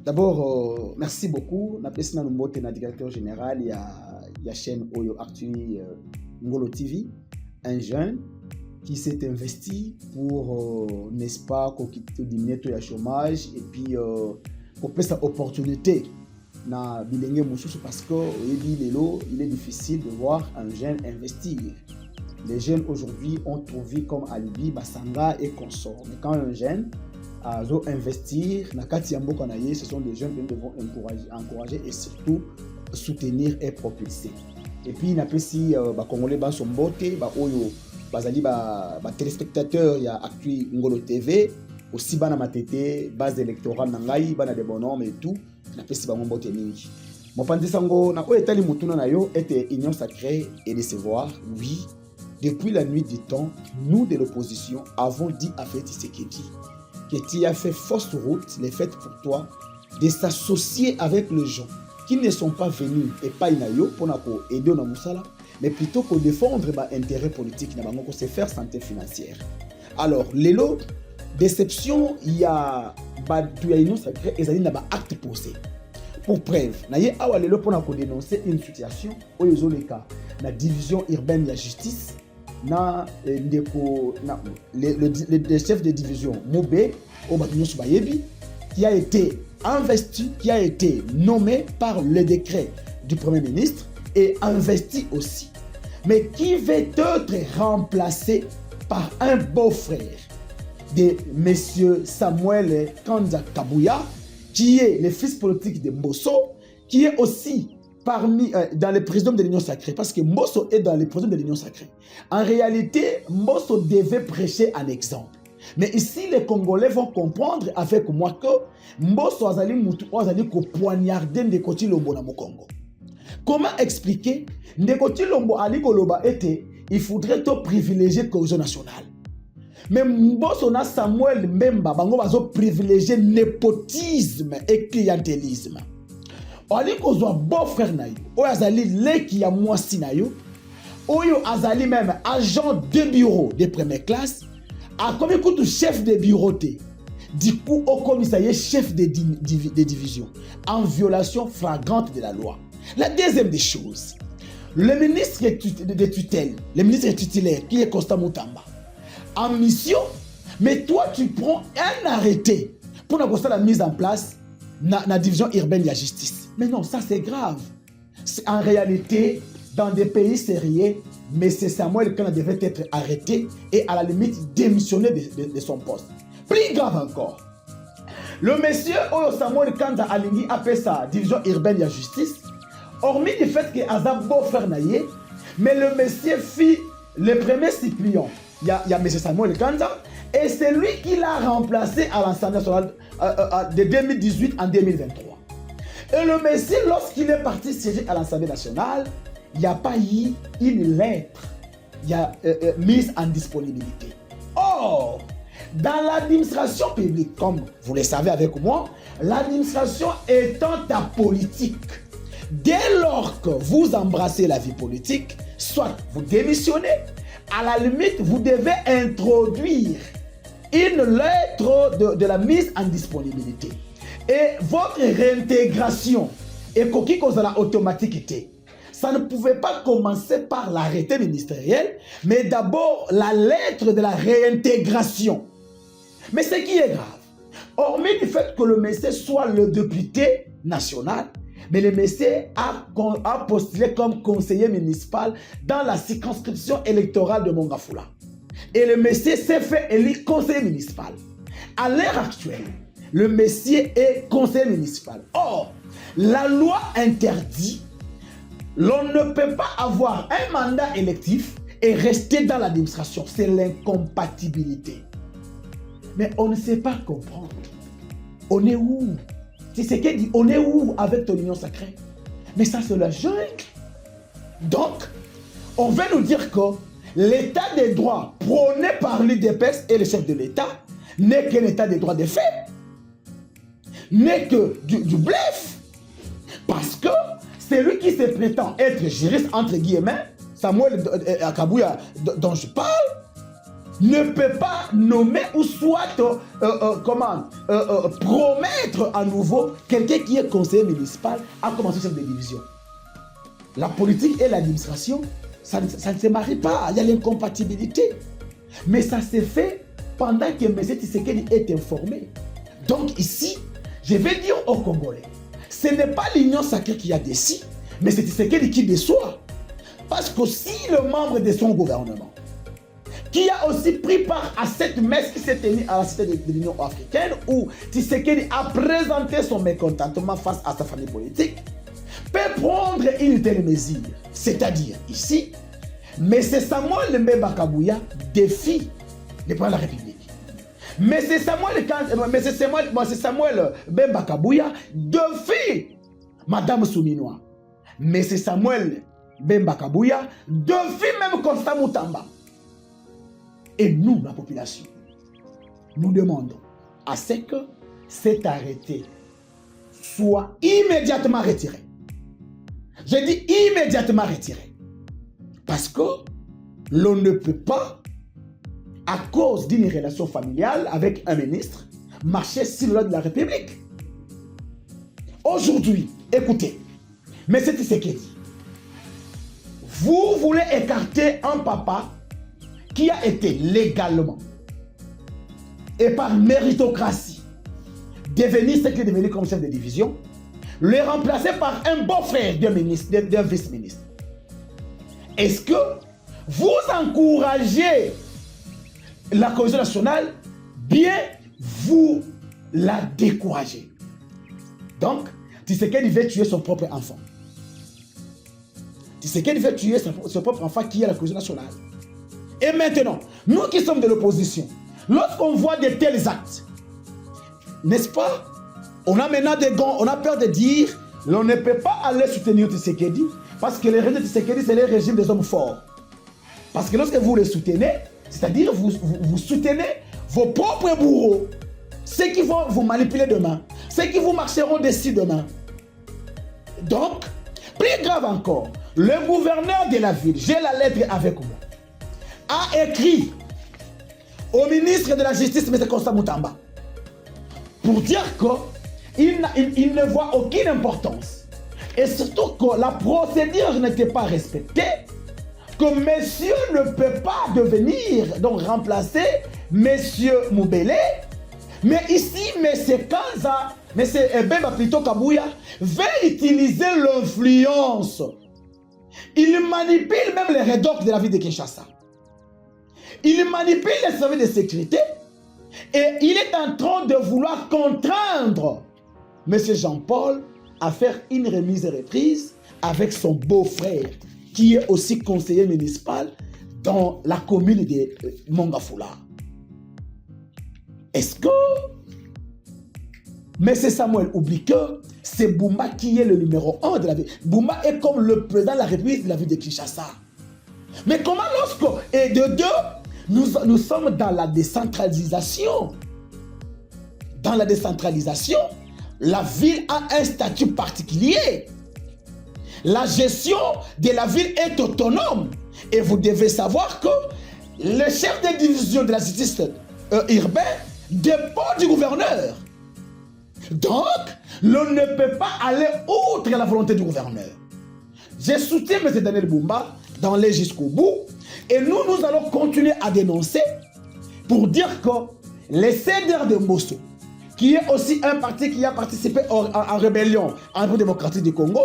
D'abord, merci beaucoup. Je suis le directeur général de la chaîne Oyo Actu Ngolo TV, un jeune qui s'est investi pour, n'est-ce pas, diminuer le chômage et puis pour faire cette opportunité na bilenge mususu parce que il est difficile de voir un jeune investir. Les jeunes aujourd'hui ont trouvé comme alibi Basanga et consorts. Mais quand un jeune a investir, ce sont des jeunes que nous devons encourager et surtout soutenir et propulser. Et puis, il y a aussi les Congolais qui sont beauté, les téléspectateurs, il y a Actu Ngolo TV, aussi bana matete, base électorale nangai, bana de bonhommes et tout, il y a aussi bango beauté mingi. Mon pandi sango na ko etali mutuna na yo était union sacrée et décevoir, oui. Depuis la nuit du temps, nous de l'opposition avons dit à Félix Tshisekedi que tu as fait fausse route, les fêtes pour toi, de s'associer avec les gens qui ne sont pas venus et pas inayo pour aider dans Moussala, mais plutôt que défendre l'intérêt politique, pour se faire santé financière. Alors, l'élo, déception, il y a une sacrée et il y a un acte posé. Pour preuve, il y a pour dénoncer une situation où il y a la division urbaine de la justice, le chef de division Moubé, qui a été investi, qui a été nommé par le décret du Premier ministre et investi aussi, mais qui va être remplacé par un beau-frère de M. Samuel Kanda Kabouya, qui est le fils politique de Mbosso, qui est aussi parmi dans les présidents de l'Union sacrée, parce que Mbosso est dans les présidents de l'Union sacrée. En réalité, Mbosso devait prêcher un exemple. Mais ici, les Congolais vont comprendre avec moi que Mbosso a poignardé Ndekoti Lombo dans le Congo. Comment expliquer Ndekoti Lombo Ali Koloba était, il faudrait te privilégier la cohésion nationale. Mais Mbosso na Samuel Mbemba, bango bazo privilégier népotisme et clientélisme. Ali kozwa beau-frère na yo, oyo azali leki ya mwasi na yo, oyo azali même agent de bureau de première classe, a comme écoute chef de bureau té. Du coup, au commissariat chef de division, en violation flagrante de la loi. La deuxième des choses, le ministre de tutelle, le ministre titulaire qui est Constant Moutamba, en mission, mais toi tu prends un arrêté pour la mise en place de la division urbaine de la justice. Mais non, ça c'est grave. En réalité, dans des pays sérieux, M. Samuel Kanda devait être arrêté et à la limite démissionner de son poste. Plus grave encore, le monsieur Samuel Kanda Alingi a fait sa division urbaine de la justice, hormis du fait qu'il a beau faire naïe, mais le monsieur fit le premier suppléant. Il y a M. Samuel Kanda et c'est lui qui l'a remplacé à l'Assemblée nationale de 2018 en 2023. Et le Messie, lorsqu'il est parti siéger à l'Assemblée nationale, il n'y a pas eu une lettre mise en disponibilité. Or, dans l'administration publique, comme vous le savez avec moi, l'administration étant ta politique, dès lors que vous embrassez la vie politique, soit vous démissionnez, à la limite, vous devez introduire une lettre de la mise en disponibilité. Et votre réintégration est dans la automaticité. Ça ne pouvait pas commencer par l'arrêté ministériel, mais d'abord la lettre de la réintégration. Mais ce qui est grave, hormis du fait que le monsieur soit le député national, mais le monsieur a postulé comme conseiller municipal dans la circonscription électorale de Mongafula. Et le monsieur s'est fait élire conseiller municipal. À l'heure actuelle, le monsieur est conseiller municipal. Or, la loi interdit, l'on ne peut pas avoir un mandat électif et rester dans l'administration. C'est l'incompatibilité. Mais on ne sait pas comprendre. On est où? C'est ce qu'elle dit. On est où avec ton union sacrée? Mais ça, c'est la jungle. Donc, on veut nous dire que l'état des droits prôné par l'UDPS et le chef de l'État n'est qu'un état des droits de fait. N'est que du bluff. Parce que c'est lui qui se prétend être juriste, entre guillemets, Samuel Kabouya dont je parle, ne peut pas nommer ou soit promettre à nouveau quelqu'un qui est conseiller municipal à commencer chef de division. La politique et l'administration, ça ne se marie pas, il y a l'incompatibilité. Mais ça s'est fait pendant que M. Tshisekedi est informé. Donc ici, je vais dire aux Congolais, ce n'est pas l'union sacrée qui a décidé, mais c'est Tshisekedi qui déçoit. Parce qu'aussi le membre de son gouvernement, qui a aussi pris part à cette messe qui s'est tenue à la cité de l'Union africaine, où Tshisekedi a présenté son mécontentement face à sa famille politique, peut prendre une telle mesure. C'est-à-dire, ici, M. Samuel Mbemba Kabouya défie le président de la République. M. Samuel Mbemba Kabouya défie Mme Souminois. M. Samuel Mbemba Kabouya défie même Constant Moutamba. Et nous, la population, nous demandons à ce que cet arrêté soit immédiatement retiré. Je dis immédiatement retiré. Parce que l'on ne peut pas, à cause d'une relation familiale avec un ministre, marcher sur l'ordre de la République. Aujourd'hui, écoutez, M. Tshisekedi, vous voulez écarter un papa qui a été légalement et par méritocratie devenu ce qu'il est devenu comme chef de division, le remplacer par un beau-frère d'un vice-ministre. Est-ce que vous encouragez la cohésion nationale, bien vous la découragez? Donc, Tshisekedi veut tuer son propre enfant. Tshisekedi veut tuer son propre enfant qui est la cohésion nationale. Et maintenant, nous qui sommes de l'opposition, lorsqu'on voit de tels actes, n'est-ce pas? On a maintenant des gants, on a peur de dire, l'on ne peut pas aller soutenir Tshisekedi, parce que le régime de Tshisekedi, c'est le régime des hommes forts. Parce que lorsque vous les soutenez, c'est-à-dire vous soutenez vos propres bourreaux, ceux qui vont vous manipuler demain, ceux qui vous marcheront dessus demain. Donc, plus grave encore, le gouverneur de la ville, j'ai la lettre avec moi, a écrit au ministre de la Justice, M. Constant Moutamba, pour dire qu'il ne voit aucune importance. Et surtout que la procédure n'était pas respectée, que monsieur ne peut pas devenir, donc remplacer monsieur Moubele, mais ici, monsieur Kanza, monsieur Mbemba plutôt Kabouya, veut utiliser l'influence. Il manipule même les rédocs de la ville de Kinshasa. Il manipule les services de sécurité et il est en train de vouloir contraindre M. Jean-Paul à faire une remise et reprise avec son beau-frère qui est aussi conseiller municipal dans la commune de Mongafula. Est-ce que M. Samuel oublie que c'est Boumba qui est le numéro 1 de la ville? Boumba est comme le président de la République de la ville de Kinshasa. Mais comment lorsque, et de deux, nous sommes dans la décentralisation. Dans la décentralisation, la ville a un statut particulier. La gestion de la ville est autonome. Et vous devez savoir que le chef de division de la justice urbaine dépend du gouverneur. Donc, l'on ne peut pas aller outre la volonté du gouverneur. J'ai soutenu M. Daniel Boumba dans les jusqu'au bout. Et nous allons continuer à dénoncer pour dire que les CDR de Mbosso, qui est aussi un parti qui a participé en rébellion en République démocratique du Congo,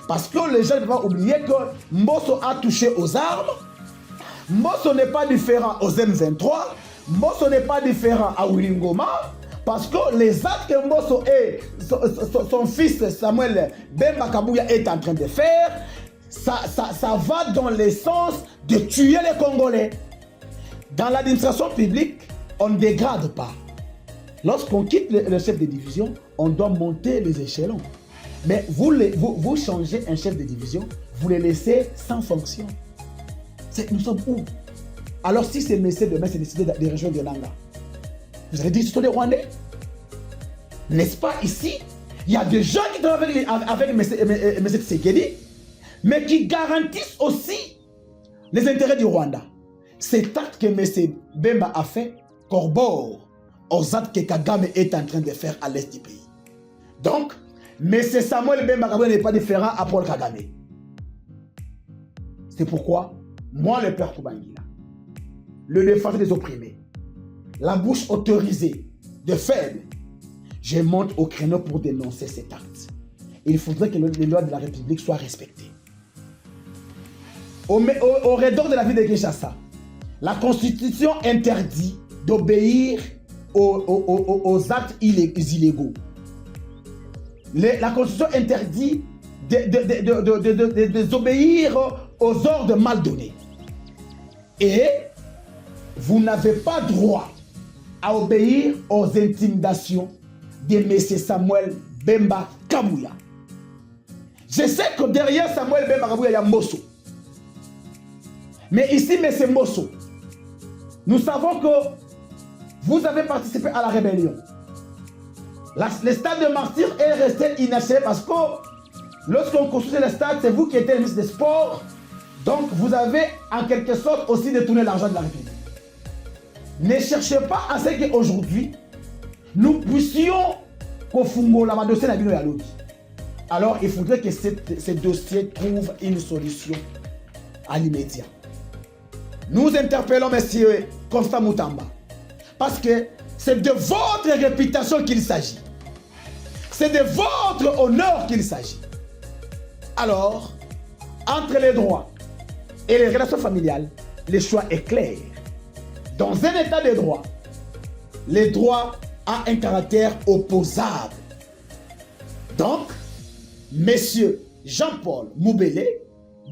parce que les gens ne peuvent pas oublier que Mbosso a touché aux armes. Mbosso n'est pas différent aux M23. Mbosso n'est pas différent à Wilingoma. Parce que les actes que Mbosso et son fils Samuel Mbemba Kabouya est en train de faire, ça va dans le sens de tuer les Congolais. Dans l'administration publique, on ne dégrade pas. Lorsqu'on quitte le chef de division, on doit monter les échelons. Mais vous changez un chef de division, vous le laissez sans fonction. Nous sommes où? Alors si ces messieurs demain s'est décidé de rejoindre Nanga, vous allez dire que ce sont des Rwandais? N'est-ce pas ici? Il y a des gens qui travaillent avec M. Tshisekedi, mais qui garantissent aussi les intérêts du Rwanda. cet acte que M. Bemba a fait corrobore aux actes que Kagame est en train de faire à l'est du pays. Donc, M. Samuel Bemba Kabouya n'est pas différent à Paul Kagame. C'est pourquoi, moi, le père Koubangila, le défenseur des opprimés, la bouche autorisée de faibles, je monte au créneau pour dénoncer cet acte. Il faudrait que les lois de la République soient respectées. Au redor de la ville de Kinshasa, la Constitution interdit d'obéir aux actes illégaux. La Constitution interdit d'obéir aux ordres mal donnés. Et vous n'avez pas droit à obéir aux intimidations de M. Samuel Bemba Kabouya. Je sais que derrière Samuel Bemba Kabouya, il y a Mosso. Mais ici, M. Mosso, nous savons que vous avez participé à la rébellion. Le stade de martyr est resté inachevé parce que lorsqu'on construisait le stade, c'est vous qui étiez le ministre des Sports. Donc, vous avez en quelque sorte aussi détourné l'argent de la République. Ne cherchez pas à ce qu'aujourd'hui, nous puissions confondre la dossier de la Yalogi. Alors, il faudrait que ce dossier trouve une solution à l'immédiat. Nous interpellons M. Constant Moutamba parce que c'est de votre réputation qu'il s'agit. C'est de votre honneur qu'il s'agit. Alors, entre les droits et les relations familiales, le choix est clair. Dans un état de droit, le droit a un caractère opposable. Donc, M. Jean-Paul Moubele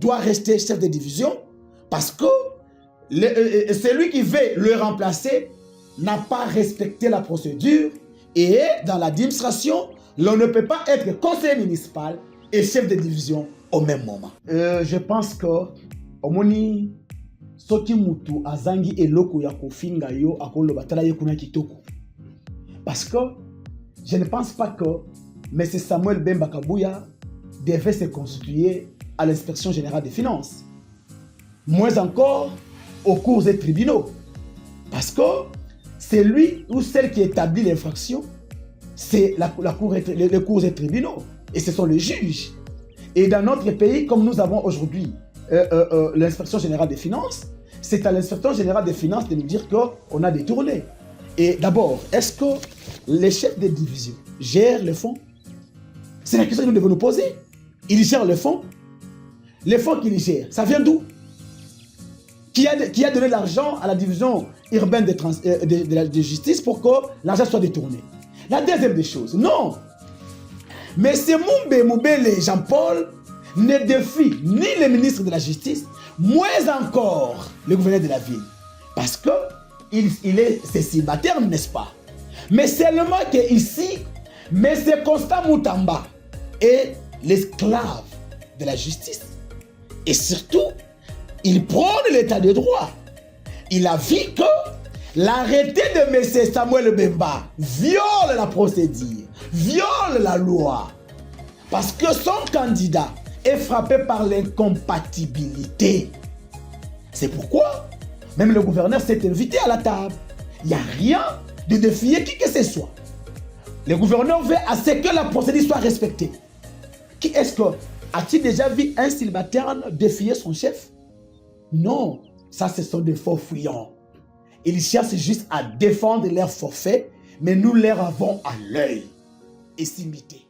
doit rester chef de division parce que celui qui veut le remplacer n'a pas respecté la procédure et dans l'administration, l'on ne peut pas être conseiller municipal et chef de division au même moment. Je pense que omoni soki mutu azangi eloko ya kofinga yo akoloba tala ye kuna kitoko. Parce que je ne pense pas que M. Samuel Bemba Kabouya devait se constituer à l'inspection générale des finances. Moins encore aux cours et tribunaux. Parce que c'est lui ou celle qui établit l'infraction, c'est les cours et tribunaux. Et ce sont les juges. Et dans notre pays, comme nous avons aujourd'hui l'inspection générale des finances, c'est à l'inspection générale des finances de nous dire qu'on a détourné. Et d'abord, est-ce que les chefs de division gèrent les fonds? C'est la question que nous devons nous poser. Ils gèrent les fonds. Les fonds qu'ils gèrent, ça vient d'où? Qui a donné l'argent à la division urbaine de justice pour que l'argent soit détourné? La deuxième des choses, non. Mais c'est Moubele Jean-Paul ne défie ni le ministre de la Justice, moins encore le gouverneur de la ville. Parce que il est célibataire, n'est-ce pas? Mais seulement qu'ici, M. Constant Moutamba est l'esclave de la justice. Et surtout, il prône l'état de droit. Il a vu que l'arrêté de M. Samuel Bemba viole la procédure, viole la loi. Parce que son candidat est frappé par l'incompatibilité. C'est pourquoi même le gouverneur s'est invité à la table. Il n'y a rien de défier qui que ce soit. Le gouverneur veut à ce que la procédure soit respectée. Qui est-ce que a-t-il déjà vu un célibataire défier son chef? Non, ça ce sont des faux fuyants. Ils cherchent juste à défendre leur forfait, mais nous leur avons à l'œil et s'imiter.